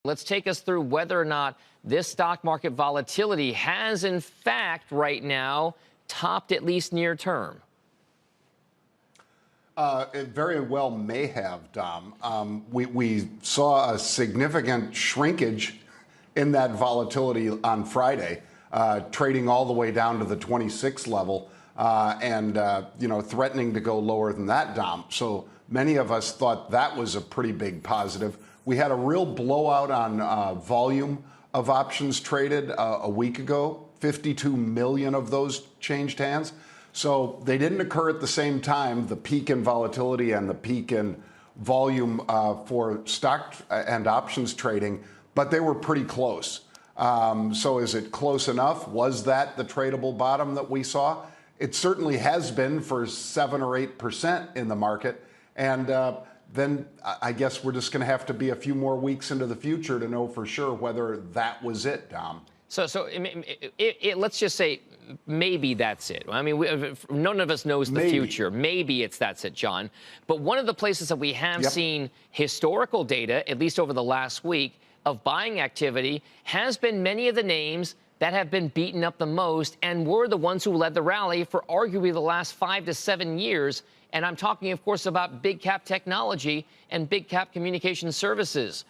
Let's take us through whether or not this stock market volatility has, in fact, right now, topped at least near term. It very well may have, Dom. We saw a significant shrinkage in that volatility on Friday, trading all the way down to the 26 level and threatening to go lower than that, Dom. So many of us thought that was a pretty big positive. We had a real blowout on volume of options traded a week ago. 52 million of those changed hands. So they didn't occur at the same time, the peak in volatility and the peak in volume for stock and options trading, but they were pretty close. So is it close enough? Was that the tradable bottom that we saw? It certainly has been for 7 or 8% in the market. And then I guess we're just going to have to be a few more weeks into the future to know for sure whether that was it, Dom. So let's just say maybe that's it. I mean, none of us knows the future. Maybe that's it, John. But one of the places that we have seen historical data, at least over the last week, of buying activity has been many of the names that have been beaten up the most and were the ones who led the rally for arguably the last 5 to 7 years. And I'm talking, of course, about big cap technology and big cap communication services.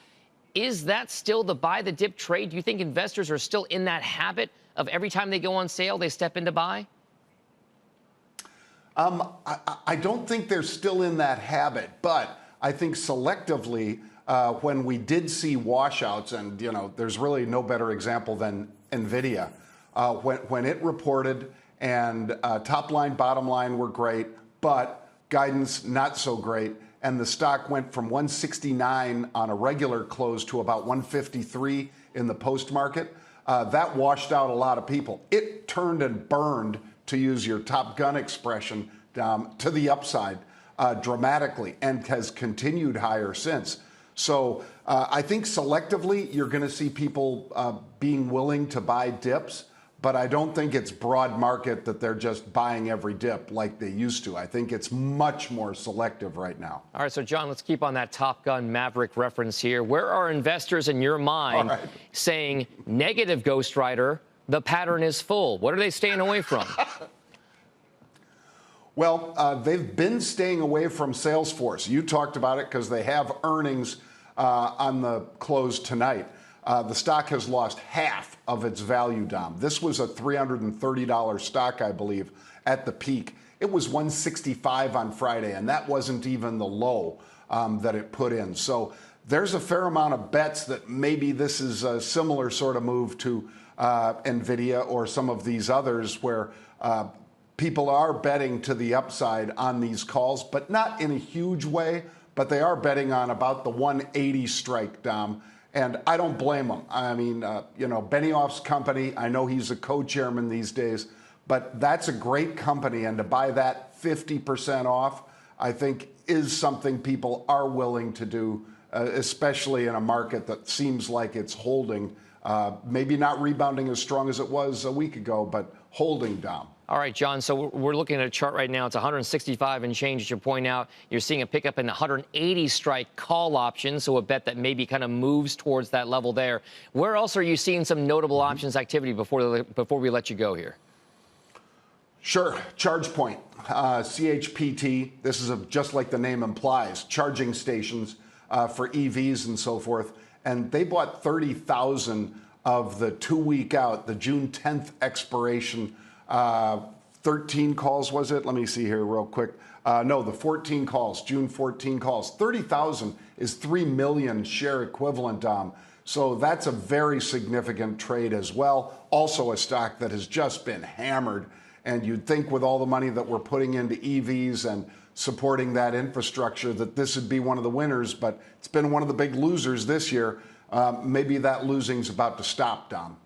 Is that still the buy the dip trade? Do you think investors are still in that habit of every time they go on sale, they step in to buy? I don't think they're still in that habit, but I think selectively when we did see washouts, and there's really no better example than NVIDIA, when it reported and top line, bottom line were great, but guidance not so great. And the stock went from 169 on a regular close to about 153 in the post market. That washed out a lot of people. It turned and burned, to use your Top Gun expression, to the upside dramatically and has continued higher since. So I think selectively you're going to see people being willing to buy dips. But I don't think it's broad market that they're just buying every dip like they used to. I think it's much more selective right now. All right, so John, let's keep on that Top Gun Maverick reference here. Where are investors in your mind saying negative Ghost Rider, the pattern is full? What are they staying away from? Well, they've been staying away from Salesforce. You talked about it because they have earnings on the close tonight. The stock has lost half of its value, Dom. This was a $330 stock, I believe, at the peak. It was $165 on Friday, and that wasn't even the low that it put in. So there's a fair amount of bets that maybe this is a similar sort of move to NVIDIA or some of these others where people are betting to the upside on these calls, but not in a huge way, but they are betting on about the 180 strike, Dom. And I don't blame him. I mean, Benioff's company, I know he's a co-chairman these days, but that's a great company. And to buy that 50% off, I think is something people are willing to do, especially in a market that seems like it's holding, maybe not rebounding as strong as it was a week ago, but holding, Dom. All right, John, so we're looking at a chart right now. It's 165 and change, as you point out. You're seeing a pickup in 180 strike call options, so a bet that maybe kind of moves towards that level there. Where else are you seeing some notable options activity before we let you go here? Sure. ChargePoint, CHPT. This is just like the name implies, charging stations for EVs and so forth. And they bought 30,000 of the 2-week out, the June 10th expiration 13 calls, was it? Let me see here real quick. No, the 14 calls, June 14 calls. 30,000 is 3 million share equivalent, Dom. So that's a very significant trade as well. Also a stock that has just been hammered. And you'd think with all the money that we're putting into EVs and supporting that infrastructure that this would be one of the winners, but it's been one of the big losers this year. Maybe that losing's about to stop, Dom.